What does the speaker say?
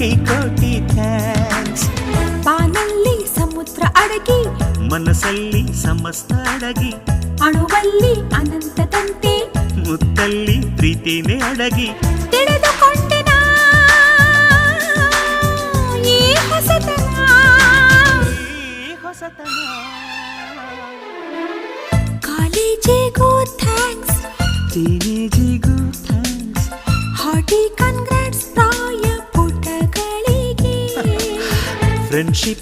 ಕೋಟಿ ಕೋಟಿ ಥ್ಯಾಂಕ್ಸ್. ಬಾನಲ್ಲಿ ಸಮುದ್ರ ಅಡಗಿ, ಮನಸ್ಸಲ್ಲಿ ಸಮಸ್ತ ಅಡಗಿ, ಅಣುವಲ್ಲಿ ಅನಂತದಂತೆ, ಮುತ್ತಲ್ಲಿ ಪ್ರೀತಿನೇ ಅಡಗಿ, ತಿಳಿದುಕೊಂಡೆ ನಾ ಈ ಹೊಸತನ. ಕಾಲೇಜಿಗೂ ಥ್ಯಾಂಕ್ಸ್, ಟೀನೇಜಿಗೂ ಥ್ಯಾಂಕ್ಸ್, ಹಾರ್ಟಿ ಕನ್ಗ್ರಾಟ್ಸ್ ಪ್ರಾಯ ಪುಟಗಳಿಗೆ. ಫ್ರೆಂಡ್ಶಿಪ್